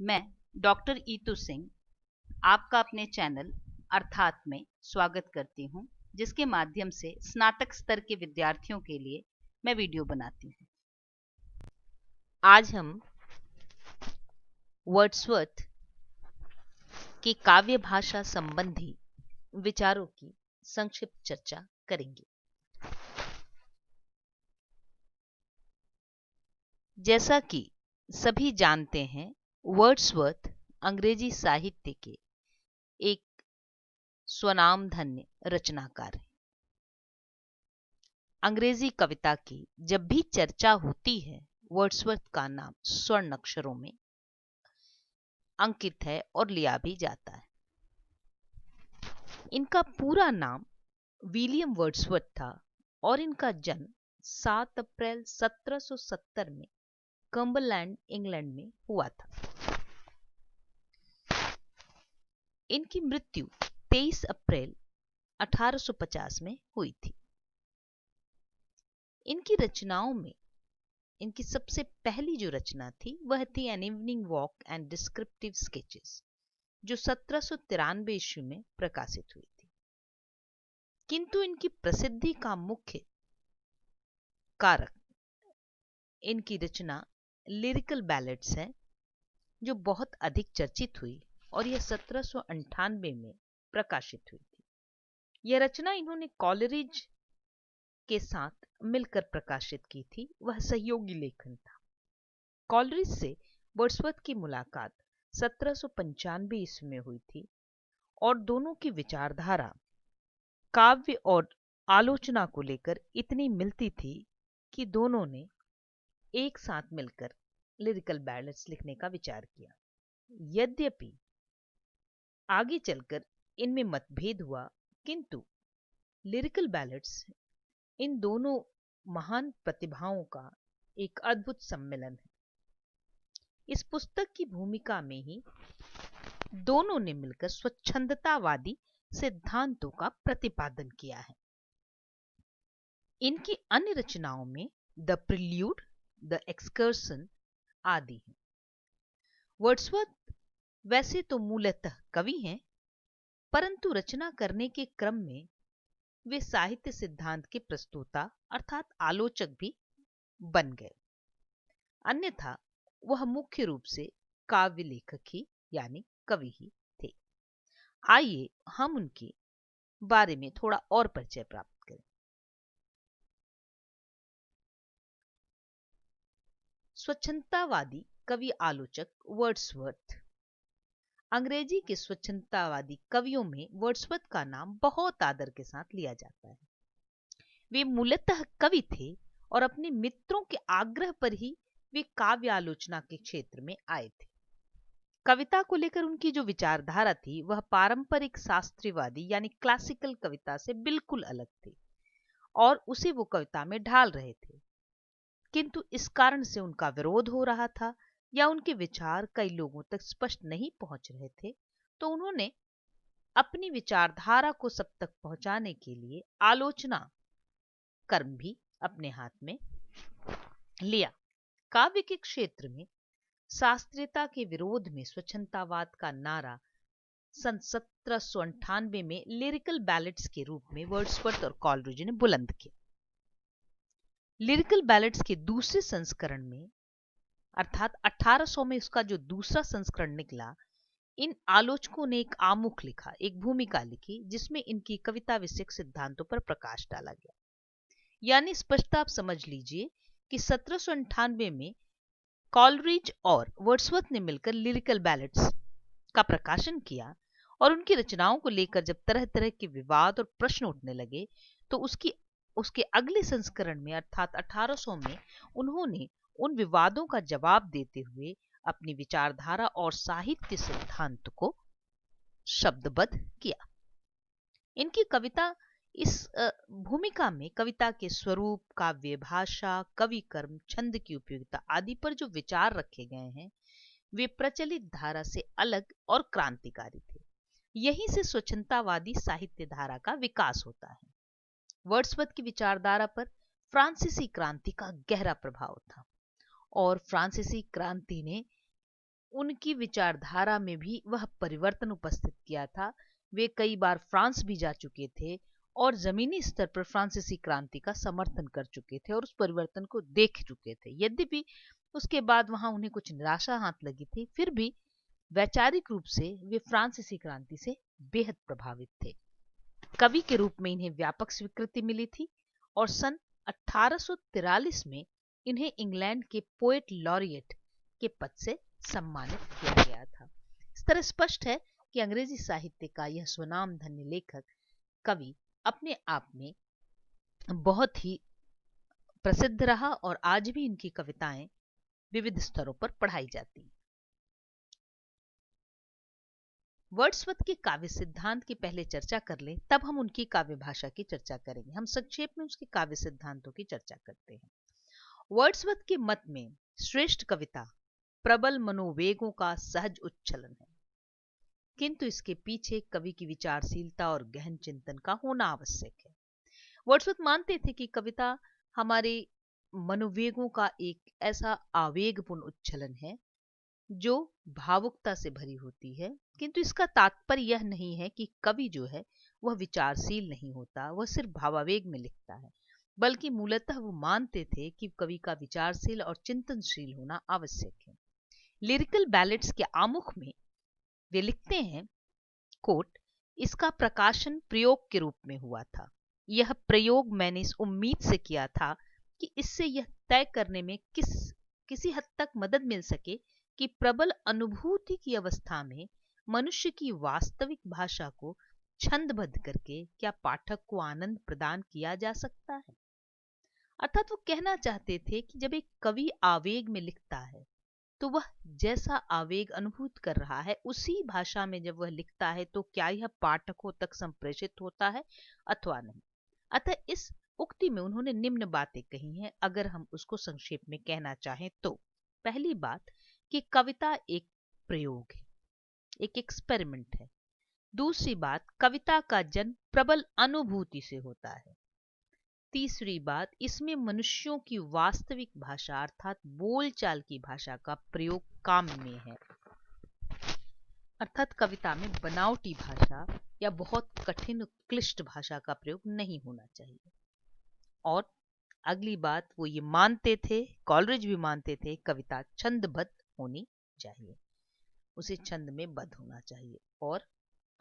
मैं डॉक्टर ईतू सिंह आपका अपने चैनल अर्थात में स्वागत करती हूं, जिसके माध्यम से स्नातक स्तर के विद्यार्थियों के लिए मैं वीडियो बनाती हूं। आज हम वर्ड्सवर्थ की काव्य भाषा संबंधी विचारों की संक्षिप्त चर्चा करेंगे। जैसा कि सभी जानते हैं, वर्ड्सवर्थ अंग्रेजी साहित्य के एक स्वनामधन्य रचनाकार हैं। अंग्रेजी कविता की जब भी चर्चा होती है, वर्ड्सवर्थ का नाम स्वर्ण अक्षरों में अंकित है और लिया भी जाता है। इनका पूरा नाम विलियम वर्ड्सवर्थ था और इनका जन्म 7 अप्रैल 1770 में कम्बरलैंड, इंग्लैंड में हुआ था। इनकी मृत्यु 23 अप्रैल 1850 में हुई थी। इनकी रचनाओं में इनकी सबसे पहली जो रचना थी वह थी an evening walk and descriptive sketches, जो 1793 ईस्वी में प्रकाशित हुई थी। किंतु इनकी प्रसिद्धि का मुख्य कारक इनकी रचना लिरिकल बैलेड्स है, जो बहुत अधिक चर्चित हुई और यह 1798 में प्रकाशित हुई थी। यह रचना इन्होंने कॉलरिज के साथ मिलकर प्रकाशित की थी। वह सहयोगी लेखन था। कॉलरिज से वर्ड्सवर्थ की मुलाकात 1795 ईस्वी में हुई थी और दोनों की विचारधारा काव्य और आलोचना को लेकर इतनी मिलती थी कि दोनों ने एक साथ मिलकर लिरिकल बैलेड्स लिखने का विचार किया। यद्यपि आगे चलकर इनमें मतभेद हुआ, किंतु लिरिकल बैलेड्स इन दोनों महान प्रतिभाओं का एक अद्भुत सम्मेलन है। इस पुस्तक की भूमिका में ही दोनों ने मिलकर स्वच्छंदतावादी सिद्धांतों का प्रतिपादन किया है। इनकी अन्य रचनाओं में द प्रिल्यूड, द एक्सकर्सन आदि हैं। वर्ड्सवर्थ वैसे तो मूलतः कवि हैं, परंतु रचना करने के क्रम में वे साहित्य सिद्धांत के प्रस्तोता अर्थात आलोचक भी बन गए। अन्यथा वह मुख्य रूप से काव्य लेखक ही यानी कवि ही थे। आइए हम उनके बारे में थोड़ा और परिचय प्राप्त करें। स्वच्छंदतावादी कवि आलोचक वर्ड्सवर्थ। अंग्रेजी के स्वच्छंदतावादी कवियों में वर्ड्सवर्थ का नाम बहुत आदर के साथ लिया जाता है। वे मूलतः कवि थे और अपने मित्रों के आग्रह पर ही वे काव्य आलोचना के क्षेत्र में आए थे। कविता को लेकर उनकी जो विचारधारा थी वह पारंपरिक शास्त्रीयवादी यानी क्लासिकल कविता से बिल्कुल अलग थी और उसे वो कविता में ढाल रहे थे। किंतु इस कारण से उनका विरोध हो रहा था या उनके विचार कई लोगों तक स्पष्ट नहीं पहुंच रहे थे, तो उन्होंने अपनी विचारधारा को सब तक पहुंचाने के लिए आलोचना कर्म भी अपने हाथ में लिया। काव्य के क्षेत्र में शास्त्रीयता के विरोध में स्वच्छंदतावाद का नारा सन 1798 में लिरिकल बैलेड्स के रूप में वर्ड्सवर्थ और कॉलरिज ने बुलंद किया। लिरिकल बैलेड्स के दूसरे संस्करण में अर्थात 1800 में उसका जो दूसरा संस्करण निकला, इन आलोचकों ने एक आमुख लिखा, एक भूमिका लिखी, जिसमें इनकी कविता विषयक सिद्धांतों पर प्रकाश डाला गया। यानी स्पष्ट आप समझ लीजिए कि 1798 में कॉलरिज और वर्ड्सवर्थ ने मिलकर लिरिकल बैलेड्स का प्रकाशन किया और उनकी रचनाओं को लेकर जब तरह तरह के विवाद और प्रश्न उठने लगे, तो उसके अगले संस्करण में अर्थात 1800 में उन्होंने उन विवादों का जवाब देते हुए अपनी विचारधारा और साहित्य सिद्धांत को शब्दबद्ध किया। इनकी कविता इस भूमिका में कविता के स्वरूप, काव्य भाषा, कवि कर्म, छंद की उपयोगिता आदि पर जो विचार रखे गए हैं वे प्रचलित धारा से अलग और क्रांतिकारी थे। यहीं से स्वच्छंदतावादी साहित्य धारा का विकास होता है। वर्ड्सवर्थ की विचारधारा पर फ्रांसीसी क्रांति का गहरा प्रभाव था और फ्रांसीसी क्रांति ने उनकी विचारधारा में भी वह परिवर्तन उपस्थित किया था। वे कई बार फ्रांस भी जा चुके थे और जमीनी स्तर पर फ्रांसीसी क्रांति का समर्थन कर चुके थे और उस परिवर्तन को देख चुके थे। यद्यपि उसके बाद वहां उन्हें कुछ निराशा हाथ लगी थी, फिर भी वैचारिक रूप से वे फ्रांसीसी क्रांति से बेहद प्रभावित थे। कवि के रूप में इन्हें व्यापक स्वीकृति मिली थी और सन 1843 में इन्हें इंग्लैंड के पोएट लॉरिएट के पद से सम्मानित किया गया था। इस तरह स्पष्ट है कि अंग्रेजी साहित्य का यह स्वनाम धन्य लेखक कवि अपने आप में बहुत ही प्रसिद्ध रहा और आज भी इनकी कविताएं विविध स्तरों पर पढ़ाई जाती हैं। वर्ड्सवर्थ के काव्य सिद्धांत की पहले चर्चा कर लें, तब हम उनकी काव्य भाषा की चर्चा करेंगे। हम संक्षेप में उसके काव्य सिद्धांतों की चर्चा करते हैं। वर्ड्सवर्थ के मत में श्रेष्ठ कविता प्रबल मनोवेगों का सहज उच्छलन है, किंतु इसके पीछे कवि की विचारशीलता और गहन चिंतन का होना आवश्यक है। वर्ड्सवर्थ मानते थे कि कविता हमारे मनोवेगों का एक ऐसा आवेगपूर्ण उच्छलन है जो भावुकता से भरी होती है, किंतु इसका तात्पर्य यह नहीं है कि कवि जो है वह विचारशील नहीं होता, वह सिर्फ भावावेग में लिखता है, बल्कि मूलतः वो मानते थे कि कवि का विचारशील और चिंतनशील होना आवश्यक है। लिरिकल बैलेट्स के आमुख में वे लिखते हैं, कोट, इसका प्रकाशन प्रयोग के रूप में हुआ था। यह प्रयोग मैंने इस उम्मीद से किया था कि इससे यह तय करने में किसी हद तक मदद मिल सके कि प्रबल अनुभूति की अवस्था में मनुष्य की वास्तविक भाषा को छंदबद्ध करके क्या पाठक को आनंद प्रदान किया जा सकता है। अर्थात वो कहना चाहते थे कि जब एक कवि आवेग में लिखता है तो वह जैसा आवेग अनुभूत कर रहा है उसी भाषा में जब वह लिखता है तो क्या यह पाठकों तक संप्रेषित होता है अथवा नहीं। अतः इस उक्ति में उन्होंने निम्न बातें कही हैं, अगर हम उसको संक्षेप में कहना चाहें तो। पहली बात कि कविता एक प्रयोग है, एक एक्सपेरिमेंट है। दूसरी बात, कविता का जन्म प्रबल अनुभूति से होता है। तीसरी बात, इसमें मनुष्यों की वास्तविक भाषा अर्थात बोलचाल की भाषा का प्रयोग काम में है, अर्थात कविता में बनावटी भाषा या बहुत कठिन क्लिष्ट भाषा का प्रयोग नहीं होना चाहिए। और अगली बात, वो ये मानते थे, कॉलरिज भी मानते थे, कविता छंदबद्ध होनी चाहिए, उसे छंद में बद्ध होना चाहिए। और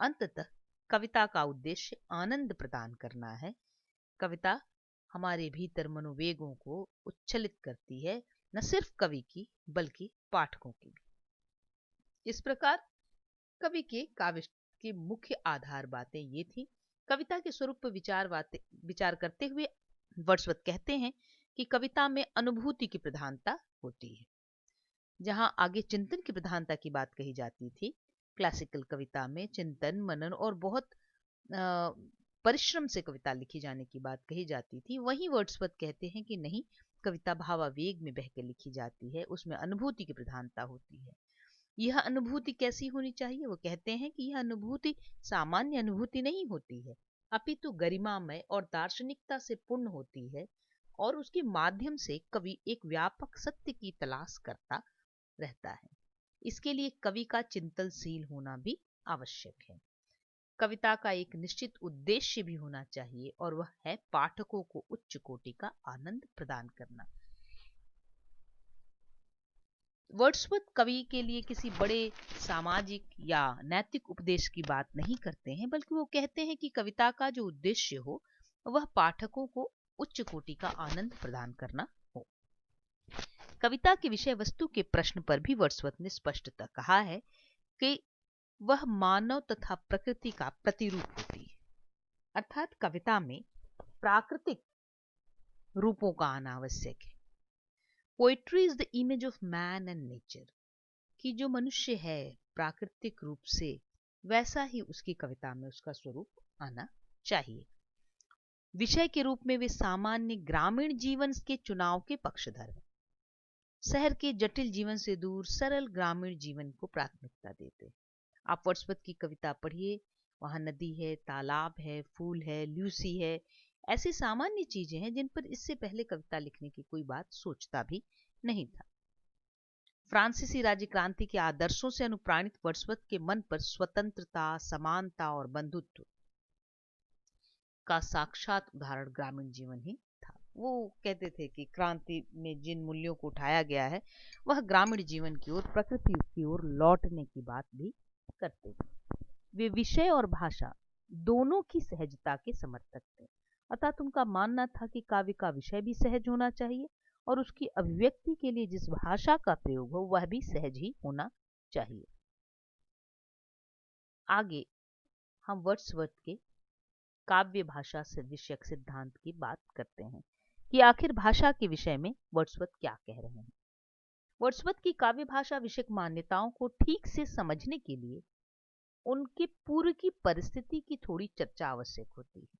अंततः कविता का उद्देश्य आनंद प्रदान करना है। कविता हमारे भीतर मनोवेगों को उच्छलित करती है, न सिर्फ कवि की बल्कि पाठकों की भी। इस प्रकार कवि के काव्य की मुख्य आधार बातें ये थी। कविता के स्वरूप पर विचार करते हुए वर्ड्सवर्थ कहते हैं कि कविता में अनुभूति की प्रधानता होती है। जहां आगे चिंतन की प्रधानता की बात कही जाती थी, क्लासिकल कविता में चिंतन मनन और बहुत परिश्रम से कविता लिखी जाने की बात कही जाती थी, वहीं वर्ड्सवर्थ कहते हैं कि नहीं, कविता भावावेग में बहकर लिखी जाती है, उसमें अनुभूति की प्रधानता होती है। यह अनुभूति कैसी होनी चाहिए? वो कहते हैं कि यह अनुभूति सामान्य अनुभूति नहीं होती है, अपितु गरिमामय और दार्शनिकता से पूर्ण होती है, और उसके माध्यम से कवि एक व्यापक सत्य की तलाश करता रहता है। इसके लिए कवि का चिंतनशील होना भी आवश्यक है। कविता का एक निश्चित उद्देश्य भी होना चाहिए और वह है पाठकों को उच्च कोटि का आनंद प्रदान करना। वर्ड्सवर्थ कवि के लिए किसी बड़े सामाजिक या नैतिक उपदेश की बात नहीं करते हैं, बल्कि वो कहते हैं कि कविता का जो उद्देश्य हो वह पाठकों को उच्च कोटि का आनंद प्रदान करना हो। कविता के विषय वस्तु के प्रश्न पर भी वर्ड्सवर्थ ने स्पष्टतः कहा है कि वह मानव तथा प्रकृति का प्रतिरूप होती है, अर्थात कविता में प्राकृतिक रूपों का आना आवश्यक है। Poetry is the image of man and nature, कि जो मनुष्य है प्राकृतिक रूप से वैसा ही उसकी कविता में उसका स्वरूप आना चाहिए। विषय के रूप में वे सामान्य ग्रामीण जीवन के चुनाव के पक्षधर हैं। शहर के जटिल जीवन से दूर सरल ग्रामीण जीवन को प्राथमिकता देते। आप वर्ड्सवर्थ की कविता पढ़िए, वहां नदी है, तालाब है, फूल है, ल्यूसी है, ऐसी सामान्य चीजें हैं जिन पर इससे पहले कविता लिखने की कोई बात सोचता भी नहीं था। फ्रांसीसी राज्य क्रांति के आदर्शों से अनुप्राणित वर्ड्सवर्थ के मन पर स्वतंत्रता, समानता और बंधुत्व का साक्षात उदाहरण ग्रामीण जीवन ही था। वो कहते थे कि क्रांति में जिन मूल्यों को उठाया गया है वह ग्रामीण जीवन की ओर, प्रकृति की ओर लौटने की बात भी करते थे। वे विषय और भाषा दोनों की सहजता के समर्थक थे। अर्थात उनका मानना था कि काव्य का विषय भी सहज होना चाहिए और उसकी अभिव्यक्ति के लिए जिस भाषा का प्रयोग हो वह भी सहज ही होना चाहिए। आगे हम वर्ड्सवर्थ के काव्य भाषा से विषयक सिद्धांत की बात करते हैं कि आखिर भाषा के विषय में वर्ड्सवर्थ क्या कह रहे हैं। वर्ड्सवर्थ की काव्य भाषा विषयक मान्यताओं को ठीक से समझने के लिए उनके पूर्व की परिस्थिति की थोड़ी चर्चा आवश्यक होती है।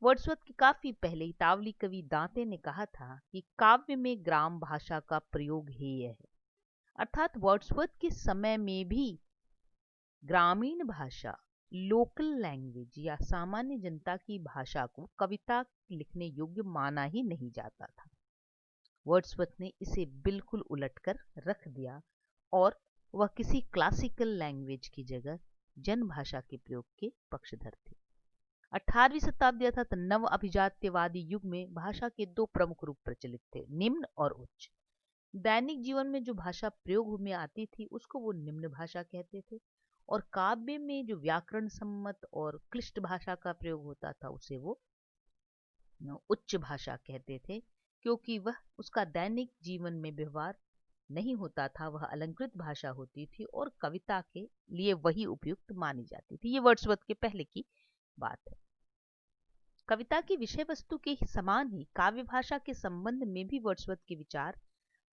वर्ड्सवर्थ के काफी पहले इतावली कवि दांते ने कहा था कि काव्य में ग्राम भाषा का प्रयोग हेय है। अर्थात वर्ड्सवर्थ के समय में भी ग्रामीण भाषा, लोकल लैंग्वेज या सामान्य जनता की भाषा को कविता लिखने योग्य माना ही नहीं जाता था। वर्ड्सवर्थ ने इसे बिल्कुल उलटकर रख दिया और वह किसी क्लासिकल लैंग्वेज की जगह जन भाषा के प्रयोग के पक्षधर थे। 18वीं शताब्दी अर्थात नव अभिजात्यवादी युग में भाषा के दो प्रमुख रूप प्रचलित थे, निम्न और उच्च। दैनिक जीवन में जो भाषा प्रयोग में आती थी उसको वो निम्न भाषा कहते थे और काव्य में जो व्याकरण सम्मत और क्लिष्ट भाषा का प्रयोग होता था उसे वो उच्च भाषा कहते थे, क्योंकि वह उसका दैनिक जीवन में व्यवहार नहीं होता था, वह अलंकृत भाषा होती थी और कविता के लिए वही उपयुक्त मानी जाती थी। ये वर्ड्सवर्थ के पहले की बात है। कविता की विषय वस्तु के समान ही काव्य भाषा के संबंध में भी वर्ड्सवर्थ के विचार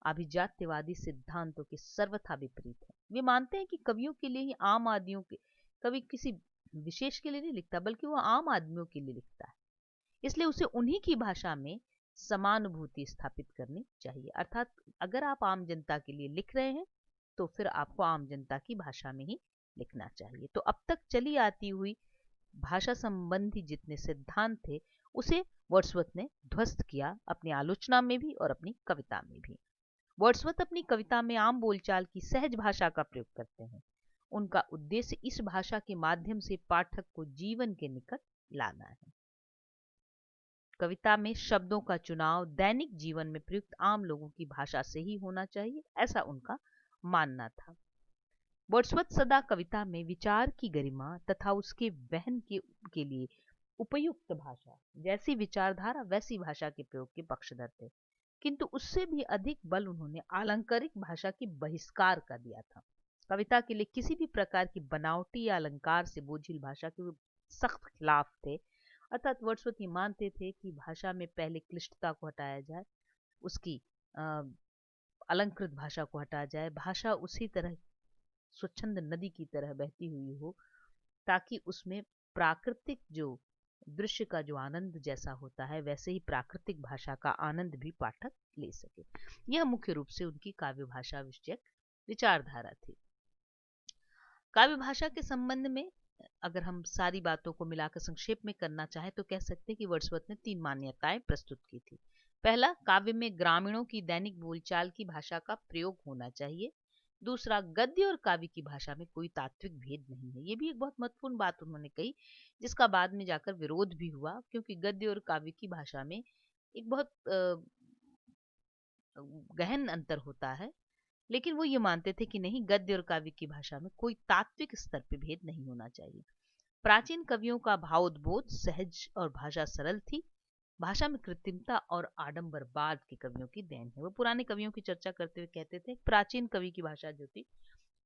अभिजात्यवादी सिद्धांतों के सर्वथा विपरीत है। वे मानते हैं कि कवियों के लिए ही आम आदमियों के, कवि किसी विशेष के लिए नहीं लिखता बल्कि वह आम आदमियों के लिए लिखता है, इसलिए उसे उन्हीं की भाषा में समानुभूति स्थापित करनी चाहिए। अर्थात अगर आप आम जनता के लिए लिख रहे हैं तो फिर आपको आम जनता की भाषा में ही लिखना चाहिए। तो अब तक चली आती हुई भाषा संबंधी जितने सिद्धांत थे उसे वर्ड्सवर्थ ने ध्वस्त किया, अपनी आलोचना में भी और अपनी कविता में भी। वर्ड्सवर्थ अपनी कविता में आम बोलचाल की सहज भाषा का प्रयोग करते हैं। उनका उद्देश्य इस भाषा के माध्यम से पाठक को जीवन के निकट लाना है। कविता में शब्दों का चुनाव दैनिक जीवन में प्रयुक्त आम लोगों की भाषा से ही होना चाहिए, ऐसा उनका मानना था। वर्ड्सवर्थ सदा कविता में विचार की गरिमा तथा उसके वहन के लिए उपयुक्त भाषा, जैसी विचारधारा वैसी भाषा के प्रयोग के पक्षधर थे, किंतु उससे भी अधिक बल उन्होंने आलंकारिक भाषा की बहिष्कार का दिया था। कविता के लिए किसी भी प्रकार की बनावटी या अलंकार से बोझिल भाषा के सख्त खिलाफ थे। अर्थात वर्ड्सवर्थ ये मानते थे कि भाषा में पहले क्लिष्टता को हटाया जाए, उसकी अलंकृत भाषा को हटाया जाए, भाषा उसी तरह स्वच्छंद नदी की तरह बहती हुई हो ताकि उसमें प्राकृतिक जो दृश्य का जो आनंद जैसा होता है वैसे ही प्राकृतिक भाषा का आनंद भी पाठक ले सके। यह मुख्य रूप से उनकी काव्य भाषा विषयक विचारधारा थी। काव्य भाषा के संबंध में अगर हम सारी बातों को मिलाकर संक्षेप में करना चाहें तो कह सकते हैं कि वर्ड्सवर्थ ने 3 मान्यताएं प्रस्तुत की थी। पहला, काव्य में ग्रामीणों की दैनिक बोलचाल की भाषा का प्रयोग होना चाहिए। दूसरा, गद्य और काव्य की भाषा में कोई तात्विक भेद नहीं है। ये भी एक बहुत महत्वपूर्ण बात उन्होंने कही, जिसका बाद में जाकर विरोध भी हुआ, क्योंकि गद्य और काव्य की भाषा में एक बहुत गहन अंतर होता है। लेकिन वो ये मानते थे कि नहीं, गद्य और काव्य की भाषा में कोई तात्विक स्तर पर भेद नहीं होना चाहिए। प्राचीन कवियों का भावोद्बोध सहज और भाषा सरल थी। भाषा में कृत्रिमता और आडंबर बाद के कवियों की देन है। वो पुराने कवियों की चर्चा करते हुए कहते थे प्राचीन कवि की भाषा जो थी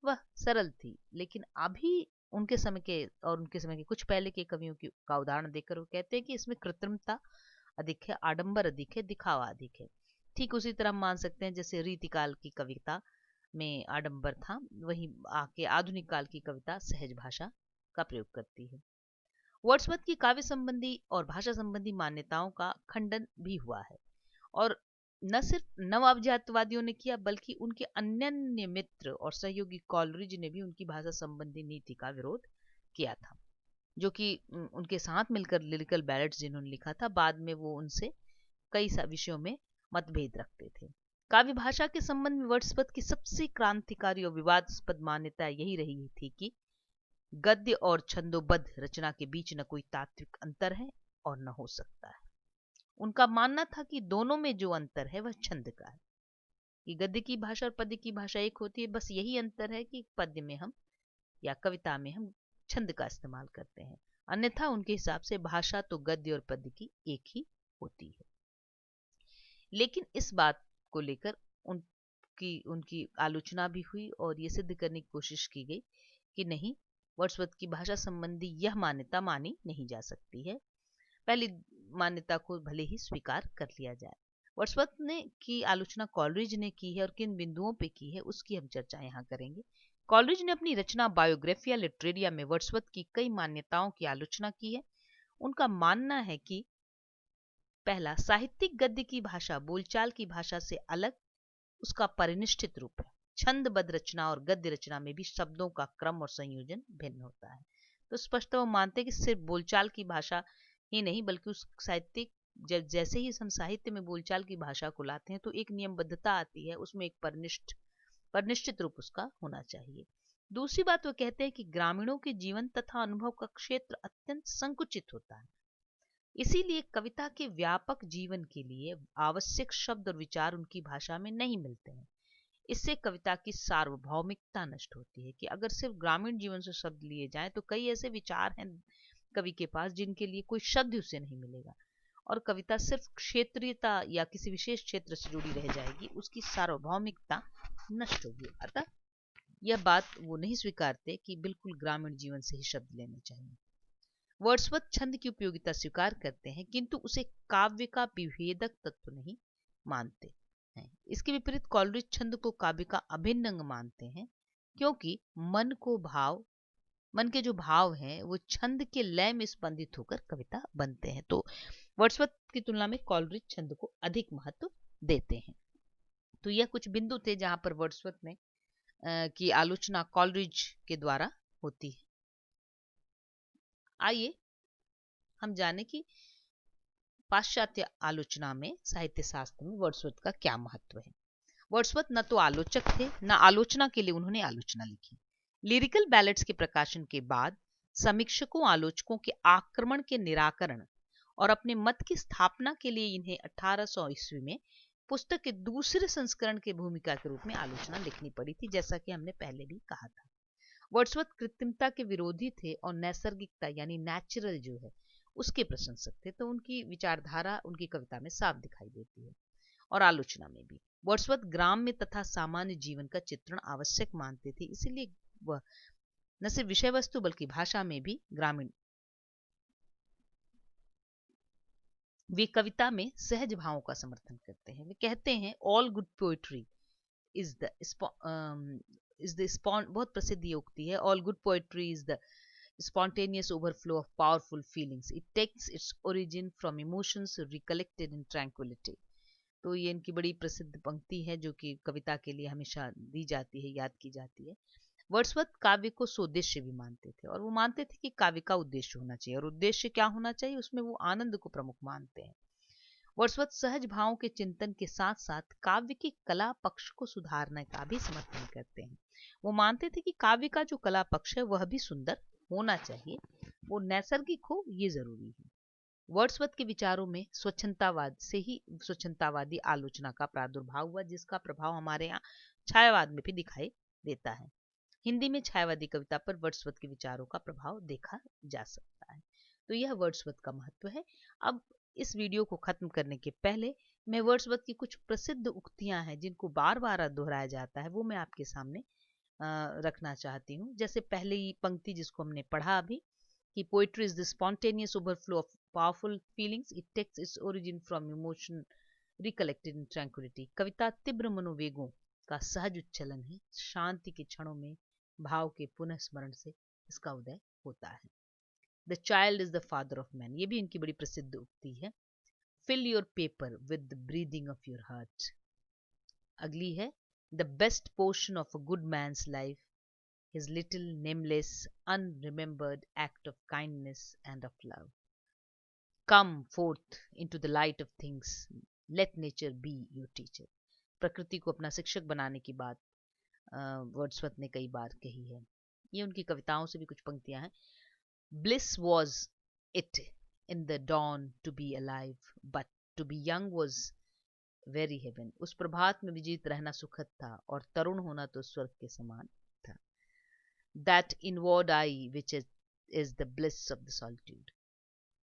वह सरल थी, लेकिन अभी उनके समय के और उनके समय के कुछ पहले के कवियों की का उदाहरण देकर वो कहते हैं कि इसमें कृत्रिमता अधिक है, आडंबर अधिक है, दिखावा अधिक है। ठीक उसी तरह हम मान सकते हैं जैसे रीतिकाल की कविता में आडंबर था, वही आके आधुनिक काल की कविता सहज भाषा का प्रयोग करती है। वर्ड्सवर्थ की काव्य संबंधी और भाषा संबंधी मान्यताओं का खंडन भी हुआ है, और न सिर्फ नव अभिजातवादियों ने किया बल्कि उनके अन्य मित्र और सहयोगी कॉलरिज ने भी उनकी भाषा संबंधी नीति का विरोध किया था, जो कि उनके साथ मिलकर लिरिकल बैलेट्स जिन्होंने लिखा था, बाद में वो उनसे कई विषयों में मतभेद रखते थे। काव्य भाषा के संबंध में वर्ड्सवर्थ की सबसे क्रांतिकारी और विवादास्पद मान्यता यही रही थी कि गद्य और छंदोबद्ध रचना के बीच न कोई तात्विक अंतर है और न हो सकता है। उनका मानना था कि दोनों में जो अंतर है वह छंद का है, कि गद्य की भाषा और पद्य की भाषा एक होती है, बस यही अंतर है कि पद्य में हम या कविता में हम छंद का इस्तेमाल करते हैं, अन्यथा उनके हिसाब से भाषा तो गद्य और पद्य की एक ही होती है। लेकिन इस बात को लेकर उनकी आलोचना भी हुई और ये सिद्ध करने की कोशिश की गई कि नहीं, वर्ड्सवर्थ की भाषा संबंधी यह मान्यता मानी नहीं जा सकती है। पहली मान्यता को भले ही स्वीकार कर लिया जाए। वर्ड्सवर्थ ने की आलोचना कॉलरिज ने की है और किन बिंदुओं पे की है उसकी हम चर्चा यहाँ करेंगे। कॉलरिज ने अपनी रचना बायोग्राफिया लिटरेरिया में वर्ड्सवर्थ की कई मान्यताओं की आलोचना की है। उनका मानना है कि पहला, साहित्यिक गद्य की भाषा बोलचाल की भाषा से अलग उसका परिनिष्ठित रूप है। छंदबद्ध रचना और गद्य रचना में भी शब्दों का क्रम और संयोजन भिन्न होता है। तो स्पष्ट वो मानते हैं कि सिर्फ बोलचाल की भाषा ही नहीं बल्कि उस साहित्यिक जैसे ही हम साहित्य में बोलचाल की भाषा को लाते हैं तो एक नियमबद्धता आती है, उसमें एक परिनिष्ठित रूप उसका होना चाहिए। दूसरी बात वो कहते हैं कि ग्रामीणों के जीवन तथा अनुभव का क्षेत्र अत्यंत संकुचित होता है, इसीलिए कविता के व्यापक जीवन के लिए आवश्यक शब्द और विचार उनकी भाषा में नहीं मिलते हैं। इससे कविता की सार्वभौमिकता नष्ट होती है कि अगर सिर्फ ग्रामीण जीवन से शब्द लिए जाएं तो कई ऐसे विचार हैं कवि के पास जिनके लिए कोई शब्द उसे नहीं मिलेगा और कविता सिर्फ क्षेत्रीयता या किसी विशेष क्षेत्र से जुड़ी रह जाएगी, उसकी सार्वभौमिकता नष्ट होगी। अतः यह बात वो नहीं स्वीकारते कि बिल्कुल ग्रामीण जीवन से ही शब्द लेने चाहिए। वर्ड्सवर्थ छंद की उपयोगिता स्वीकार करते हैं किंतु उसे काव्य का विभेदक तत्व नहीं मानते हैं। इसके विपरीत कॉलरिज छंद को काव्य का अभिन्न अंग मानते हैं क्योंकि मन के जो भाव हैं वो छंद के लय में स्पंदित होकर कविता बनते हैं। तो वर्ड्सवर्थ की तुलना में कॉलरिज छंद को अधिक महत्व देते हैं। तो यह कुछ बिंदु थे जहां पर वर्ड्सवर्थ ने की आलोचना कॉलरिज के द्वारा होती है। आइए हम जाने कि पाश्चात्य आलोचना में साहित्य शास्त्र में वर्ड्सवर्थ का क्या महत्व है। वर्ड्सवर्थ न तो आलोचक थे न आलोचना के लिए उन्होंने आलोचना लिखी। लिरिकल बैलेट्स के प्रकाशन के बाद समीक्षकों आलोचकों के आक्रमण के निराकरण और अपने मत की स्थापना के लिए इन्हें 1800 ईस्वी में पुस्तक के दूसरे संस्करण के भूमिका के रूप में आलोचना लिखनी पड़ी थी, जैसा कि हमने पहले भी कहा था। वर्ड्सवर्थ कृत्रिमता के विरोधी थे और नैसर्गिकता यानी नेचुरल जो है उसके प्रशंसक थे, तो उनकी विचारधारा उनकी कविता में साफ दिखाई देती है और आलोचना में भी। वर्ड्सवर्थ ग्राम में तथा सामान्य जीवन का चित्रण आवश्यक मानते थे, इसीलिए वह न सिर्फ विषय वस्तु बल्कि भाषा में भी ग्रामीण वे कविता में सहज भावों का समर्थन करते हैं। वे कहते हैं all good poetry is the बहुत प्रसिद्ध ये उक्ति है, all good poetry is the spontaneous overflow of powerful feelings. It takes its origin from emotions recollected in tranquility. तो ये इनकी बड़ी प्रसिद्ध पंक्ति है जो कि कविता के लिए हमेशा दी जाती है, याद की जाती है। वर्ड्सवर्थ काव्य को सोद्देश्य भी मानते थे और वो मानते थे कि काव्य का उद्देश्य होना चाहिए और उद्देश्य क्या होना चाहिए उसमें वो आनंद को प्रमुख मानते हैं। वर्ड्सवर्थ सहज भावों के चिंतन के साथ साथ काव्य के कला पक्ष को सुधारने का भी समर्थन करते हैं। वो मानते थे कि काव्य का जो कला पक्ष है वह भी सुंदर होना चाहिए, वो नैसर्गिक हो, ये जरूरी है। वर्ड्सवर्थ के विचारों में स्वच्छंदतावाद से ही स्वच्छंदतावादी आलोचना का प्रादुर्भाव हुआ, जिसका प्रभाव हमारे यहाँ छायावाद में भी दिखाई देता है। हिंदी में छायावादी कविता पर वर्ड्सवर्थ के विचारों का प्रभाव देखा जा सकता है। तो यह वर्ड्सवर्थ का महत्व है। अब इस वीडियो को खत्म करने के पहले मैं वर्ड्सवर्थ की कुछ प्रसिद्ध उक्तियां हैं जिनको बार बार दोहराया जाता है वो मैं आपके सामने रखना चाहती हूँ। जैसे पहली पंक्ति जिसको हमने पढ़ा अभी कि poetry is the spontaneous overflow of powerful feelings, it takes its origin from emotion recollected in tranquillity. कविता तीव्र मनोवेगों का सहज उच्चलन है, शांति के क्षणों में भाव के पुनः स्मरण से इसका उदय होता है। The child is the father of man, ये भी इनकी बड़ी प्रसिद्ध उक्ति है। Fill your paper with the breathing of your heart. अगली है the best portion of a good man's life, his little nameless, unremembered act of kindness and of love. Come forth into the light of things, let nature be your teacher. प्रकृति को अपना शिक्षक बनाने की बात Wordsworth ने कई बार कही है। ये उनकी कविताओं से भी कुछ पंक्तियां हैं। Bliss was it in the dawn to be alive, but to be young was very heaven. उस प्रभात में भी जीत रहना सुखद था और तरुण होना तो स्वर्ग के समान था। That inward eye which is the bliss of the solitude.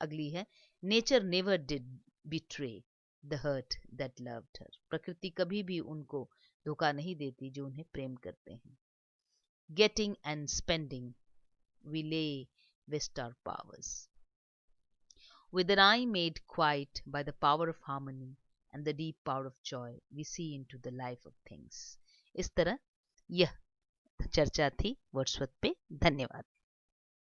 अगली है, nature never did betray the heart that loved her. प्रकृति कभी भी उनको धोखा नहीं देती जो उन्हें प्रेम करते हैं। Getting and spending we lay waste our powers, with an eye made quiet by the power of harmony and the deep power of joy we see into the life of things। इस तरह यह चर्चा थी Wordsworth पे। धन्यवाद।